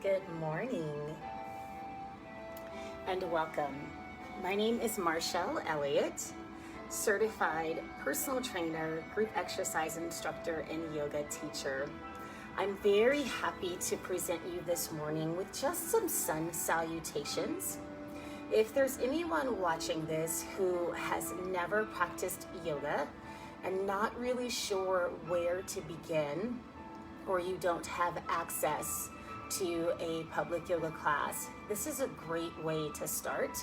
Good morning and welcome. My name is Marshall Elliott, certified personal trainer, group exercise instructor, and yoga teacher. I'm very happy to present you this morning with just some sun salutations. If there's anyone watching this who has never practiced yoga and not really sure where to begin, or you don't have access to a public yoga class, this is a great way to start.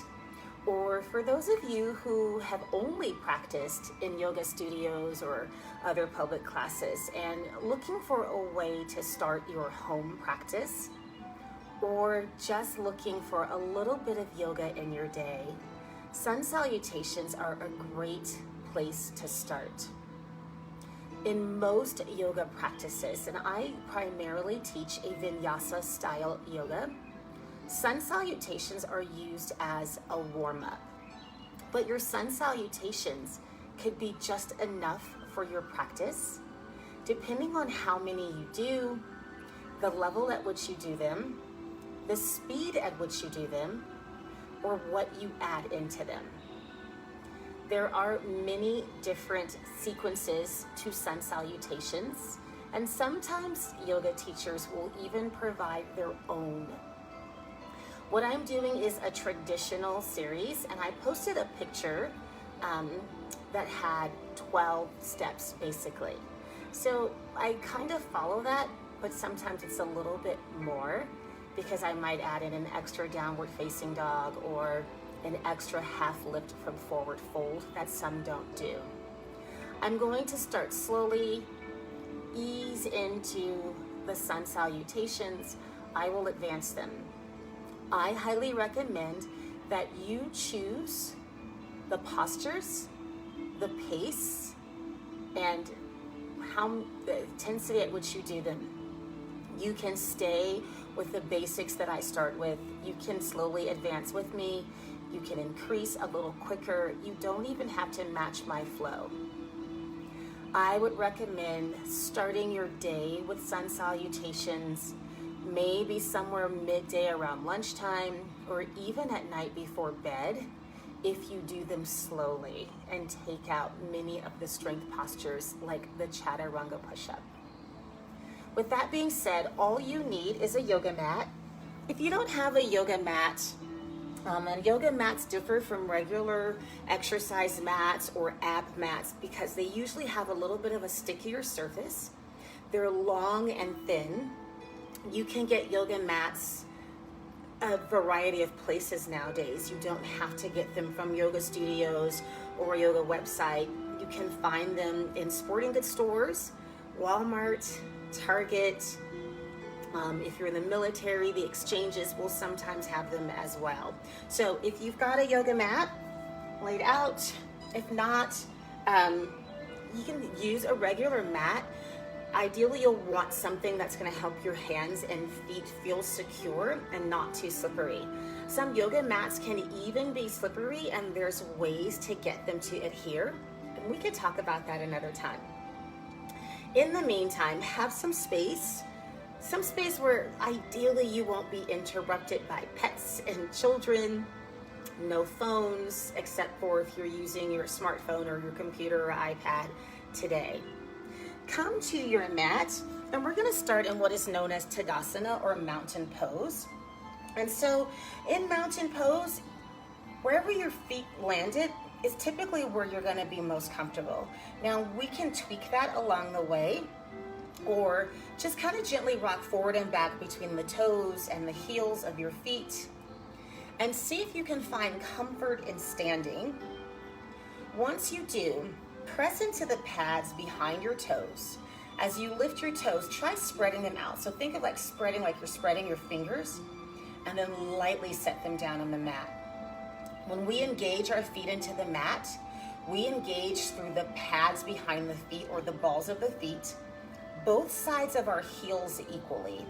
Or for those of you who have only practiced in yoga studios or other public classes and looking for a way to start your home practice, or just looking for a little bit of yoga in your day, sun salutations are a great place to start. In most yoga practices, and I primarily teach a vinyasa style yoga, sun salutations are used as a warm-up. But your sun salutations could be just enough for your practice, depending on how many you do, the level at which you do them, the speed at which you do them, or what you add into them. There are many different sequences to sun salutations, and sometimes yoga teachers will even provide their own. What I'm doing is a traditional series, and I posted a picture that had 12 steps basically. So I kind of follow that, but sometimes it's a little bit more because I might add in an extra downward facing dog or an extra half lift from forward fold that some don't do. I'm going to start slowly, ease into the sun salutations. I will advance them. I highly recommend that you choose the postures, the pace, and the intensity at which you do them. You can stay with the basics that I start with. You can slowly advance with me. You can increase a little quicker. You don't even have to match my flow. I would recommend starting your day with sun salutations, maybe somewhere midday around lunchtime, or even at night before bed, if you do them slowly and take out many of the strength postures like the chaturanga push-up. With that being said, all you need is a yoga mat. If you don't have a yoga mat, and yoga mats differ from regular exercise mats or ab mats because they usually have a little bit of a stickier surface. They're long and thin. You can get yoga mats a variety of places nowadays. You don't have to get them from yoga studios or a yoga website. You can find them in sporting goods stores, Walmart, Target. If you're in the military, the exchanges will sometimes have them as well. So if you've got a yoga mat laid out, if not, you can use a regular mat. Ideally, you'll want something that's going to help your hands and feet feel secure and not too slippery. Some yoga mats can even be slippery, and there's ways to get them to adhere, and we could talk about that another time. In the meantime, have some space where ideally you won't be interrupted by pets and children. No phones, except for if you're using your smartphone or your computer or iPad today. Come to your mat, and we're going to start in what is known as Tadasana, or mountain pose. And so in mountain pose, wherever your feet landed is typically where you're going to be most comfortable. Now we can tweak that along the way, or just kind of gently rock forward and back between the toes and the heels of your feet, and see if you can find comfort in standing. Once you do, press into the pads behind your toes. As you lift your toes, try spreading them out. So think of like you're spreading your fingers, and then lightly set them down on the mat. When we engage our feet into the mat, we engage through the pads behind the feet, or the balls of the feet, both sides of our heels equally.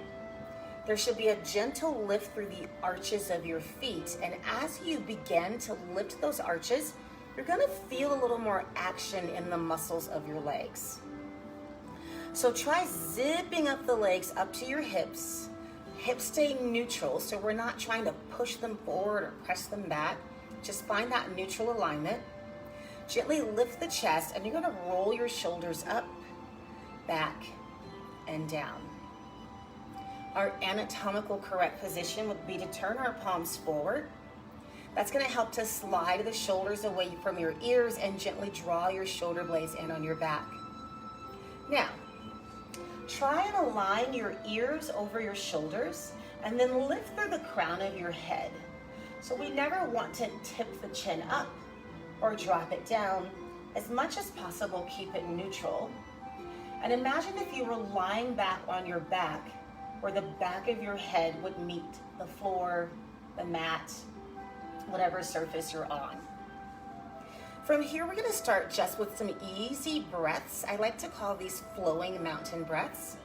There should be a gentle lift through the arches of your feet, and as you begin to lift those arches, you're gonna feel a little more action in the muscles of your legs. So try zipping up the legs up to your hips, Hips stay neutral, so we're not trying to push them forward or press them back. Just find that neutral alignment. Gently lift the chest, and you're gonna roll your shoulders up, back, and down. Our anatomical correct position would be to turn our palms forward. That's gonna help to slide the shoulders away from your ears and gently draw your shoulder blades in on your back. Now, try and align your ears over your shoulders and then lift through the crown of your head. So we never want to tip the chin up or drop it down. As much as possible, keep it neutral. And imagine if you were lying back on your back, where the back of your head would meet the floor, the mat, whatever surface you're on. From here, we're gonna start just with some easy breaths. I like to call these flowing mountain breaths.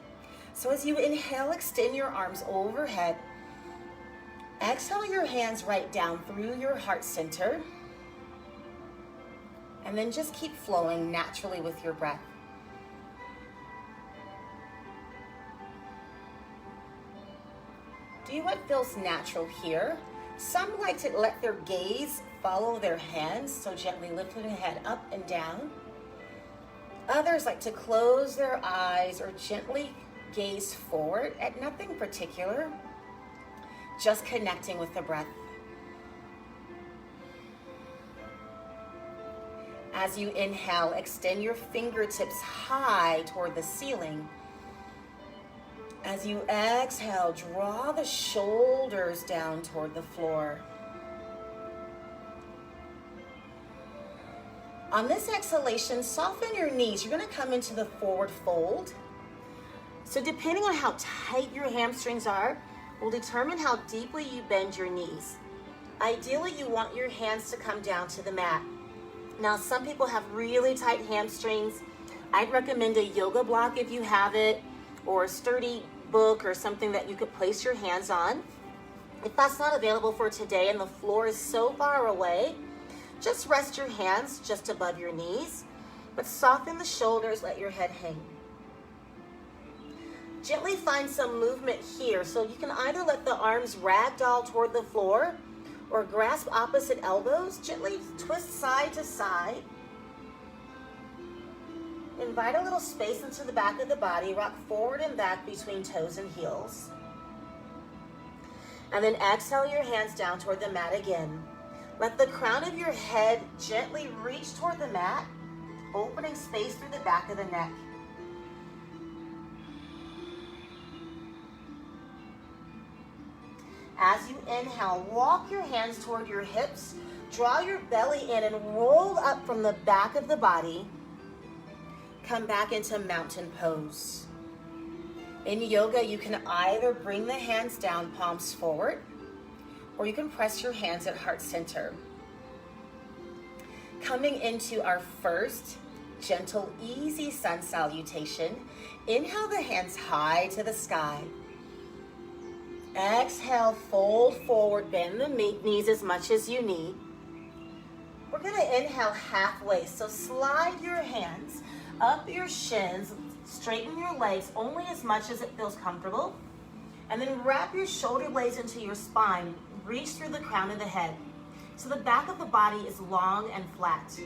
So as you inhale, extend your arms overhead. Exhale your hands right down through your heart center. And then just keep flowing naturally with your breath. Do what feels natural here. Some like to let their gaze follow their hands, so gently lifting the head up and down. Others like to close their eyes or gently gaze forward at nothing particular, just connecting with the breath. As you inhale, extend your fingertips high toward the ceiling. As you exhale, draw the shoulders down toward the floor. On this exhalation, soften your knees. You're going to come into the forward fold. So depending on how tight your hamstrings are, will determine how deeply you bend your knees. Ideally, you want your hands to come down to the mat. Now, some people have really tight hamstrings. I'd recommend a yoga block if you have it, or a sturdy book or something that you could place your hands on. If that's not available for today and the floor is so far away, just rest your hands just above your knees, but soften the shoulders, let your head hang. Gently find some movement here, so you can either let the arms ragdoll toward the floor or grasp opposite elbows, gently twist side to side. Invite a little space into the back of the body, rock forward and back between toes and heels. And then exhale your hands down toward the mat again. Let the crown of your head gently reach toward the mat, opening space through the back of the neck. As you inhale, walk your hands toward your hips, draw your belly in and roll up from the back of the body. Come back into mountain pose. In yoga, you can either bring the hands down, palms forward, or you can press your hands at heart center. Coming into our first gentle, easy sun salutation, inhale the hands high to the sky. Exhale, fold forward, bend the knees as much as you need. We're gonna inhale halfway, so slide your hands up your shins, straighten your legs only as much as it feels comfortable, and then wrap your shoulder blades into your spine. Reach through the crown of the head, so the back of the body is long and flat.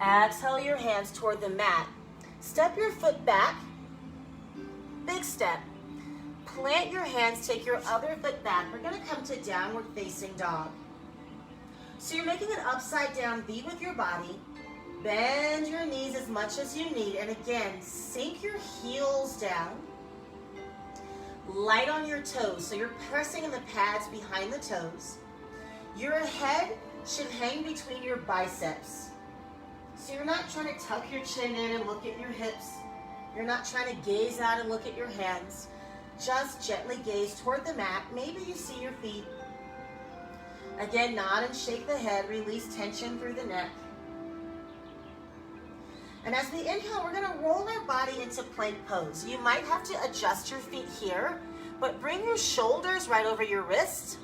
Exhale your hands toward the mat. Step your foot back, big step. Plant your hands, take your other foot back. We're gonna come to downward facing dog. So you're making an upside down V with your body. Bend your knees as much as you need, and again, sink your heels down. Light on your toes, so you're pressing in the pads behind the toes. Your head should hang between your biceps. So you're not trying to tuck your chin in and look at your hips. You're not trying to gaze out and look at your hands. Just gently gaze toward the mat. Maybe you see your feet. Again, nod and shake the head. Release tension through the neck. And as we inhale, we're gonna roll our body into plank pose. You might have to adjust your feet here, but bring your shoulders right over your wrist.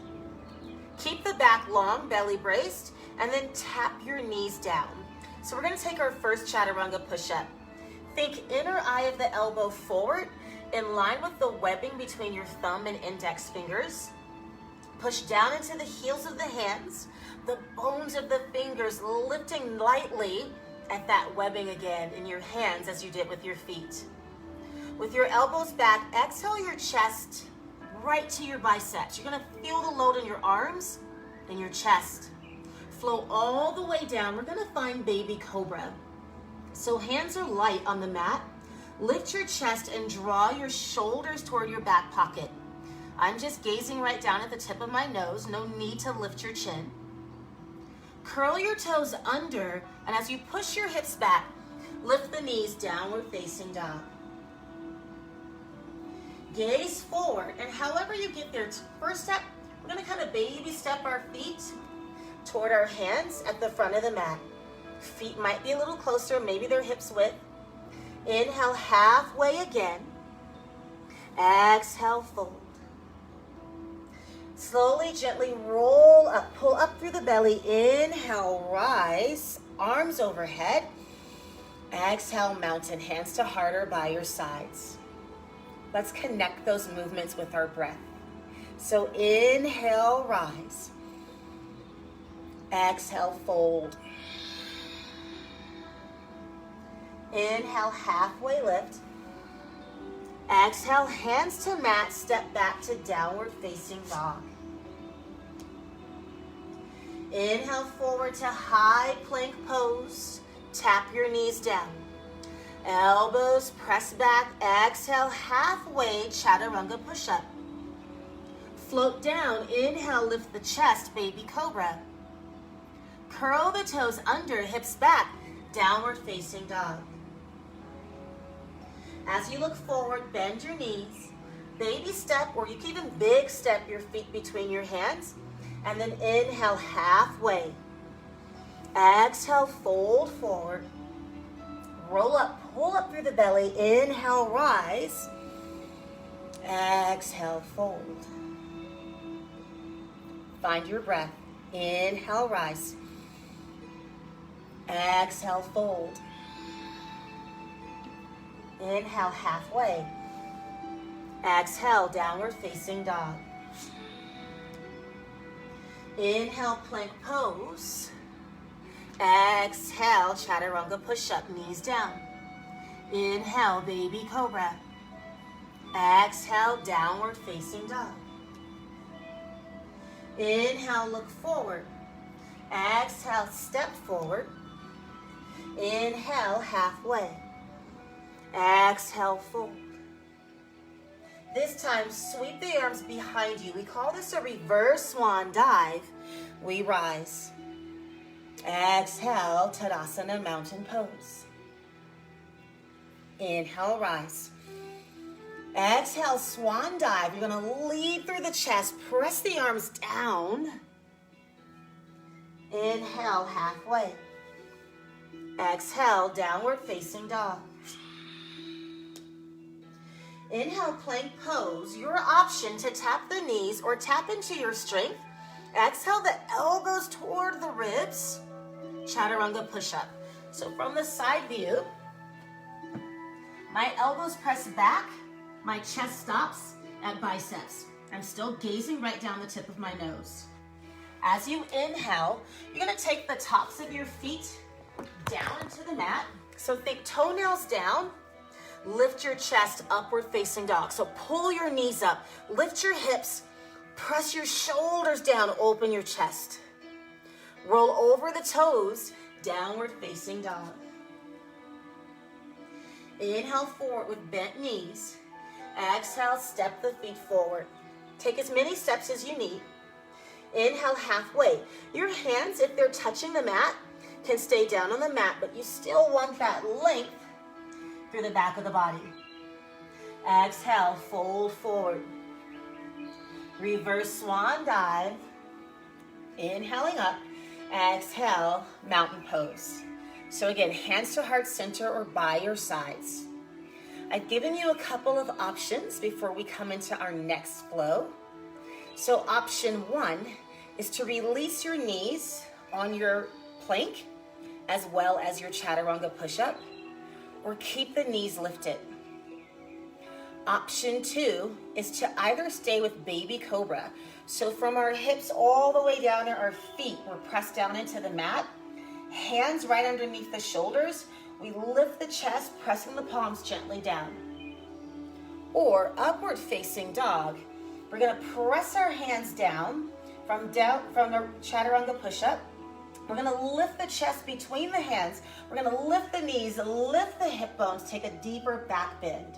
Keep the back long, belly braced, and then tap your knees down. So we're gonna take our first chaturanga push-up. Think inner eye of the elbow forward, in line with the webbing between your thumb and index fingers. Push down into the heels of the hands, the bones of the fingers lifting lightly at that webbing again in your hands as you did with your feet. With your elbows back, exhale your chest right to your biceps. You're gonna feel the load in your arms and your chest. Flow all the way down. We're gonna find baby cobra. So hands are light on the mat. Lift your chest and draw your shoulders toward your back pocket. I'm just gazing right down at the tip of my nose. No need to lift your chin. Curl your toes under, and as you push your hips back, lift the knees, downward facing dog. Gaze forward, and however you get there, first step, we're gonna kind of baby step our feet toward our hands at the front of the mat. Feet might be a little closer, maybe they're hips width. Inhale halfway again. Exhale, fold. Slowly, gently roll up, pull up through the belly. Inhale, rise, arms overhead. Exhale, mountain, hands to heart or by your sides. Let's connect those movements with our breath. So inhale, rise. Exhale, fold. Inhale, halfway lift. Exhale, hands to mat, step back to downward facing dog. Inhale forward to high plank pose. Tap your knees down. Elbows press back. Exhale, halfway chaturanga push-up. Float down. Inhale, lift the chest, baby cobra. Curl the toes under, hips back, downward facing dog. As you look forward, bend your knees. Baby step, or you can even big step your feet between your hands. And then inhale halfway. Exhale, fold forward. Roll up, pull up through the belly. Inhale, rise. Exhale, fold. Find your breath. Inhale, rise. Exhale, fold. Inhale, halfway. Exhale, downward facing dog. Inhale, plank pose. Exhale, chaturanga push-up, knees down. Inhale, baby cobra. Exhale, downward facing dog. Inhale, look forward. Exhale, step forward. Inhale, halfway. Exhale, fold. This time, sweep the arms behind you. We call this a reverse swan dive. We rise. Exhale, Tadasana, mountain pose. Inhale, rise. Exhale, swan dive. You're gonna lead through the chest. Press the arms down. Inhale, halfway. Exhale, downward facing dog. Inhale, plank pose. Your option to tap the knees or tap into your strength. Exhale the elbows toward the ribs. Chaturanga push-up. So from the side view, my elbows press back, my chest stops at biceps. I'm still gazing right down the tip of my nose. As you inhale, you're gonna take the tops of your feet down into the mat. So think toenails down. Lift your chest, upward facing dog. So pull your knees up, lift your hips, press your shoulders down, open your chest. Roll over the toes, downward facing dog. Inhale forward with bent knees. Exhale, step the feet forward. Take as many steps as you need. Inhale halfway. Your hands, if they're touching the mat, can stay down on the mat, but you still want that length through the back of the body. Exhale, fold forward. Reverse swan dive. Inhaling up. Exhale, mountain pose. So again, hands to heart center or by your sides. I've given you a couple of options before we come into our next flow. So option one is to release your knees on your plank as well as your chaturanga push-up, or keep the knees lifted. Option 2 is to either stay with baby cobra. So from our hips all the way down to our feet, we're pressed down into the mat. Hands right underneath the shoulders. We lift the chest, pressing the palms gently down. Or upward facing dog. We're gonna press our hands down from the chaturanga push-up. We're gonna lift the chest between the hands. We're gonna lift the knees, lift the hip bones, take a deeper back bend.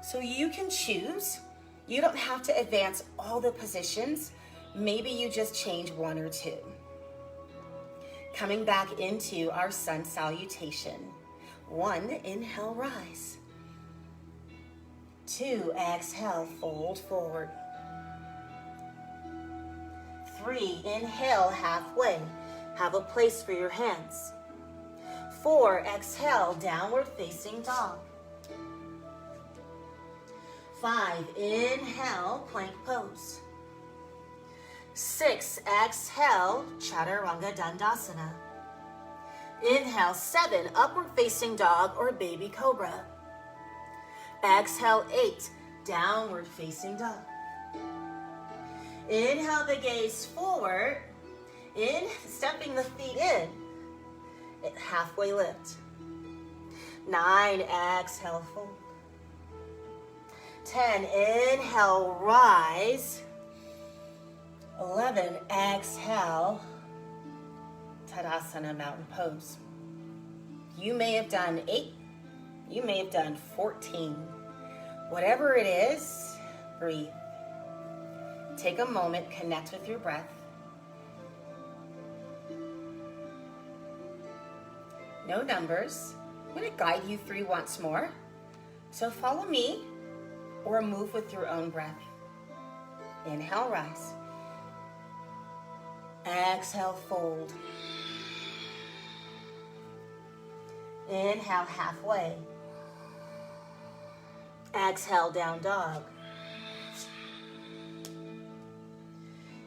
So you can choose. You don't have to advance all the positions. Maybe you just change one or two. Coming back into our sun salutation. 1, inhale, rise. 2, exhale, fold forward. 3, inhale, halfway. Have a place for your hands. 4, exhale, downward facing dog. 5, inhale, plank pose. 6, exhale, chaturanga dandasana. Inhale, 7, upward facing dog or baby cobra. Exhale, 8, downward facing dog. Inhale the gaze forward. Stepping the feet in. Halfway lift. 9, exhale, fold. 10, inhale, rise. 11, exhale, Tadasana, mountain pose. You may have done 8, you may have done 14. Whatever it is, breathe. Take a moment, connect with your breath. No numbers. I'm going to guide you through once more. So follow me or move with your own breath. Inhale, rise. Exhale, fold. Inhale, halfway. Exhale, down dog.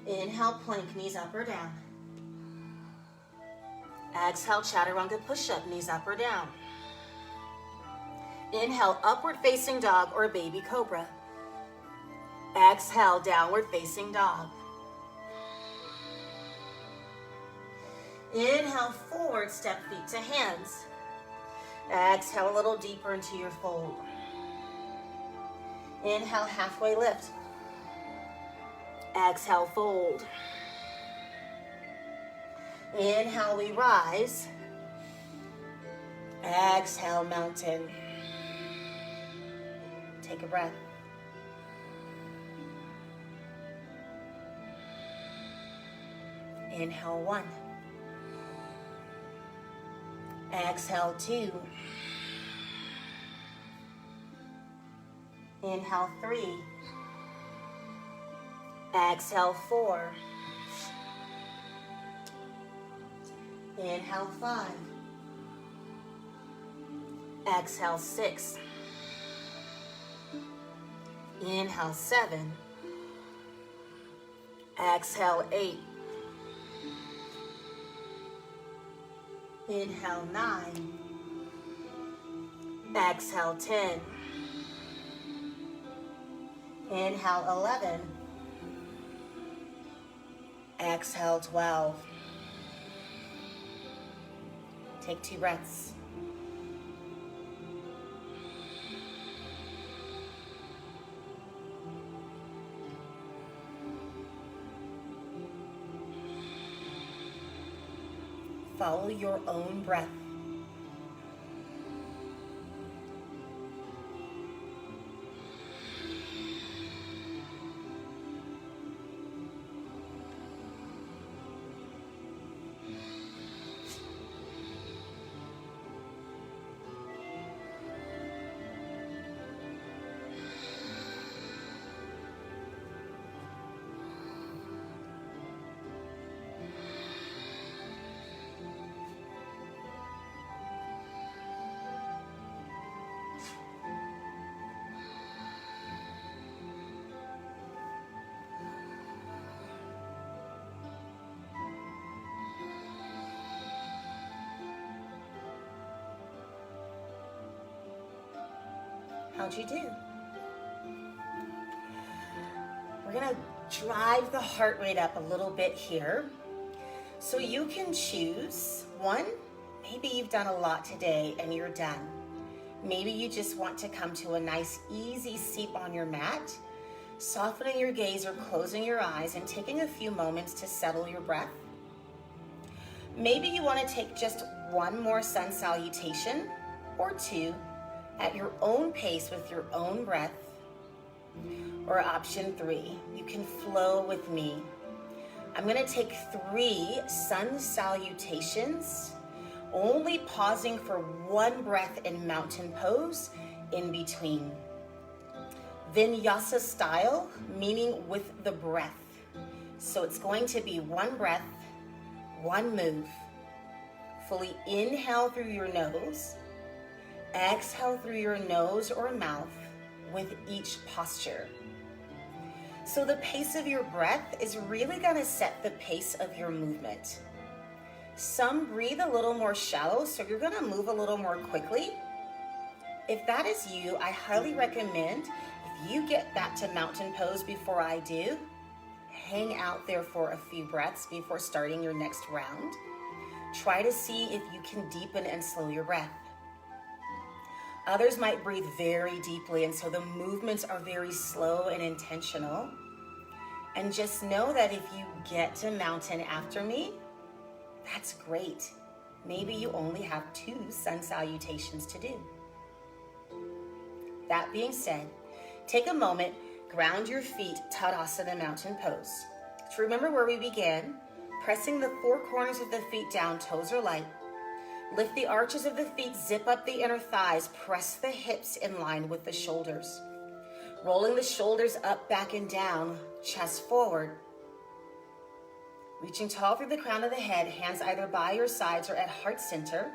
Inhale, plank, knees up or down. Exhale, chaturanga push-up, knees up or down. Inhale, upward facing dog or baby cobra. Exhale, downward facing dog. Inhale, forward, step feet to hands. Exhale a little deeper into your fold. Inhale, halfway lift. Exhale, fold. Inhale, we rise. Exhale, mountain. Take a breath. Inhale, 1. Exhale, 2. Inhale, 3. Exhale, 4. Inhale, 5. Exhale, 6. Inhale, 7. Exhale, 8. Inhale, 9. Exhale, 10. Inhale, 11. Exhale, 12. Take 2 breaths. Follow your own breath. How'd you do? We're gonna drive the heart rate up a little bit here. So you can choose one. Maybe you've done a lot today and you're done. Maybe you just want to come to a nice, easy seat on your mat, softening your gaze or closing your eyes and taking a few moments to settle your breath. Maybe you want to take just one more sun salutation or two at your own pace with your own breath. Or option 3, you can flow with me. I'm going to take 3 sun salutations, only pausing for one breath in mountain pose in between. Vinyasa style, meaning with the breath. So it's going to be one breath, one move. Fully inhale through your nose, exhale through your nose or mouth with each posture. So the pace of your breath is really going to set the pace of your movement. Some breathe a little more shallow, so you're going to move a little more quickly. If that is you, I highly recommend if you get back to mountain pose before I do, hang out there for a few breaths before starting your next round. Try to see if you can deepen and slow your breath. Others might breathe very deeply, and so the movements are very slow and intentional. And just know that if you get to mountain after me, that's great. Maybe you only have 2 sun salutations to do. That being said, take a moment, ground your feet, Tadasana mountain pose. To remember where we began, pressing the 4 corners of the feet down, toes are light. Lift the arches of the feet, zip up the inner thighs, press the hips in line with the shoulders. Rolling the shoulders up, back, and down, chest forward. Reaching tall through the crown of the head, hands either by your sides or at heart center.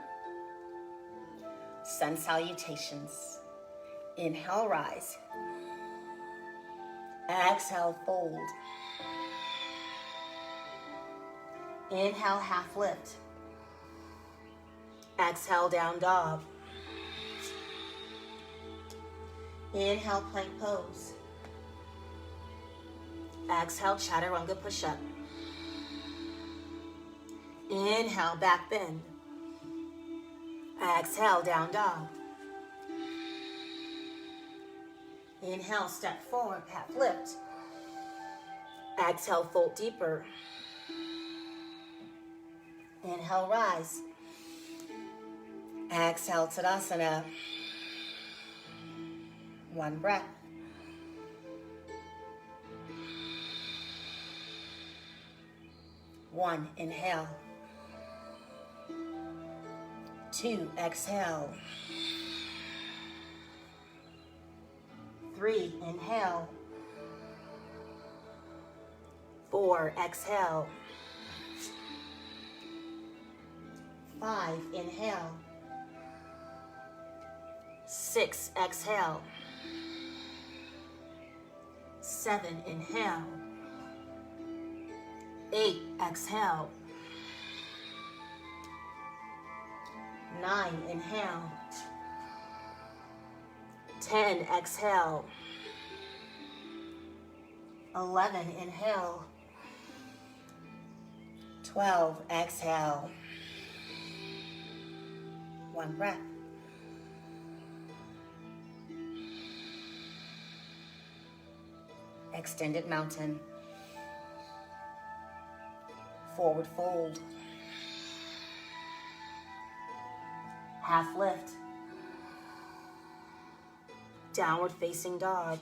Sun salutations. Inhale, rise. Exhale, fold. Inhale, half lift. Exhale, down dog. Inhale, plank pose. Exhale, chaturanga push-up. Inhale, back bend. Exhale, down dog. Inhale, step forward, half lift. Exhale, fold deeper. Inhale, rise. Exhale, Tadasana. One breath. One, inhale. 2, exhale. 3, inhale. 4, exhale. 5, inhale. 6, exhale. 7, inhale. 8, exhale. 9, inhale. 10, exhale. 11, inhale. 12, exhale. One breath. Extended mountain. Forward fold. Half lift. Downward facing dog.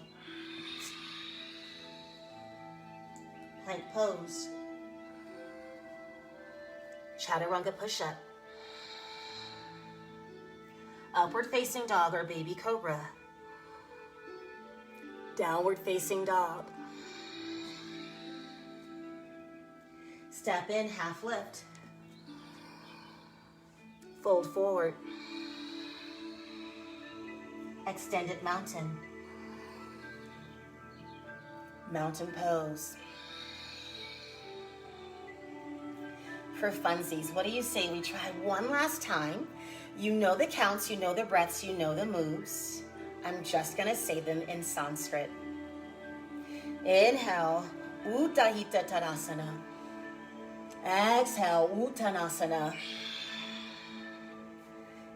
Plank pose. Chaturanga push-up. Upward facing dog or baby cobra. Downward facing dog. Step in, half lift. Fold forward. Extended mountain. Mountain pose. For funsies, what do you say we try one last time? You know the counts, you know the breaths, you know the moves. I'm just gonna say them in Sanskrit. Inhale, Utthita Tadasana. Exhale, Uttanasana.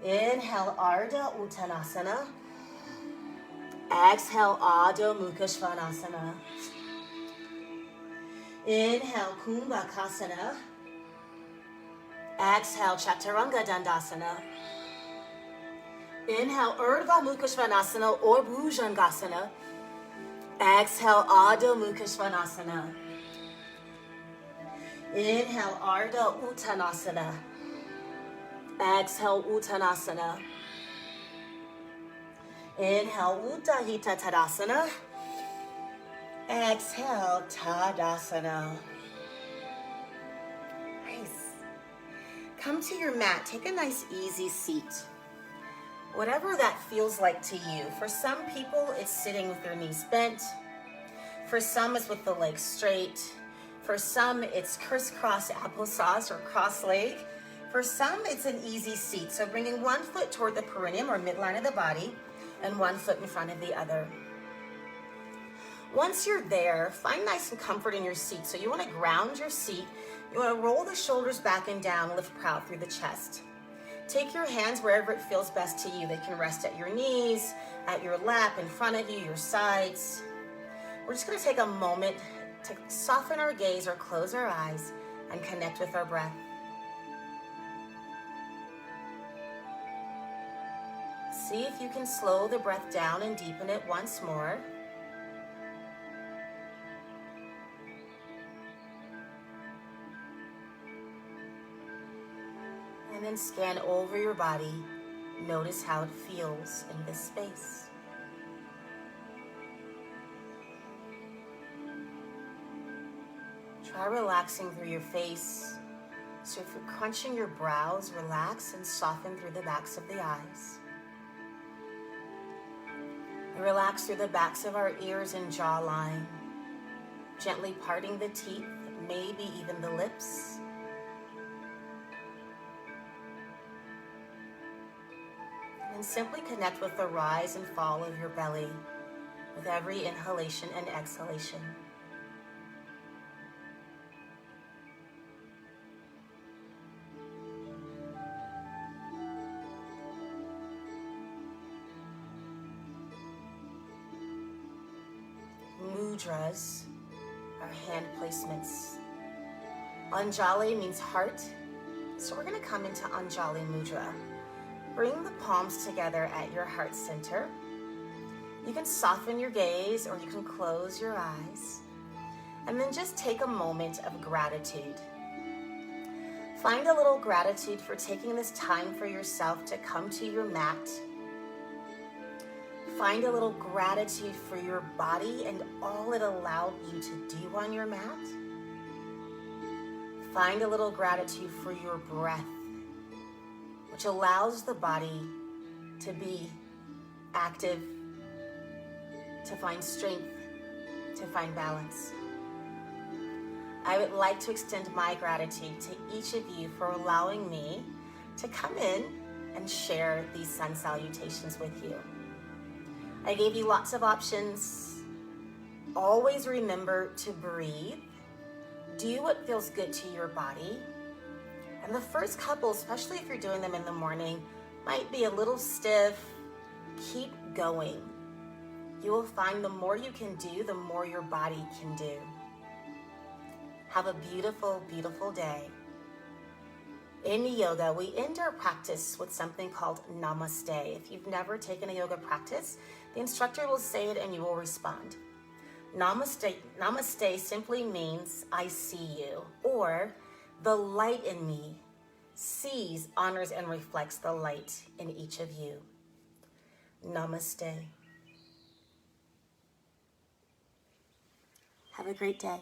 Inhale, Ardha Uttanasana. Exhale, Adho Mukha Svanasana. Inhale, Kumbhakasana. Exhale, Chaturanga Dandasana. Inhale, Urdhva Mukha Svanasana or Bhujangasana. Exhale, Adho Mukha Svanasana. Inhale, Ardha Uttanasana. Exhale, Uttanasana. Inhale, Utthita Tadasana. Exhale, Tadasana. Nice. Come to your mat. Take a nice, easy seat. Whatever that feels like to you. For some people, it's sitting with their knees bent. For some, it's with the legs straight. For some, it's crisscross applesauce or cross leg. For some, it's an easy seat. So bringing one foot toward the perineum or midline of the body and one foot in front of the other. Once you're there, find nice and comfort in your seat. So you want to ground your seat. You want to roll the shoulders back and down, lift proud through the chest. Take your hands wherever it feels best to you. They can rest at your knees, at your lap, in front of you, your sides. We're just going to take a moment to soften our gaze or close our eyes and connect with our breath. See if you can slow the breath down and deepen it once more. And then scan over your body. Notice how it feels in this space. Try relaxing through your face. So if you're crunching your brows, relax and soften through the backs of the eyes. And relax through the backs of our ears and jawline, gently parting the teeth, maybe even the lips. And simply connect with the rise and fall of your belly with every inhalation and exhalation. Mudras are hand placements. Anjali means heart, so we're going to come into Anjali Mudra. Bring the palms together at your heart center. You can soften your gaze or you can close your eyes. And then just take a moment of gratitude. Find a little gratitude for taking this time for yourself to come to your mat. Find a little gratitude for your body and all it allowed you to do on your mat. Find a little gratitude for your breath, which allows the body to be active, to find strength, to find balance. I would like to extend my gratitude to each of you for allowing me to come in and share these sun salutations with you. I gave you lots of options. Always remember to breathe. Do what feels good to your body. And the first couple, especially if you're doing them in the morning, might be a little stiff. Keep going. You will find the more you can do, the more your body can do. Have a beautiful, beautiful day. In yoga, we end our practice with something called namaste. If you've never taken a yoga practice, the instructor will say it and you will respond. Namaste simply means I see you, or the light in me sees, honors, and reflects the light in each of you. Namaste. Have a great day.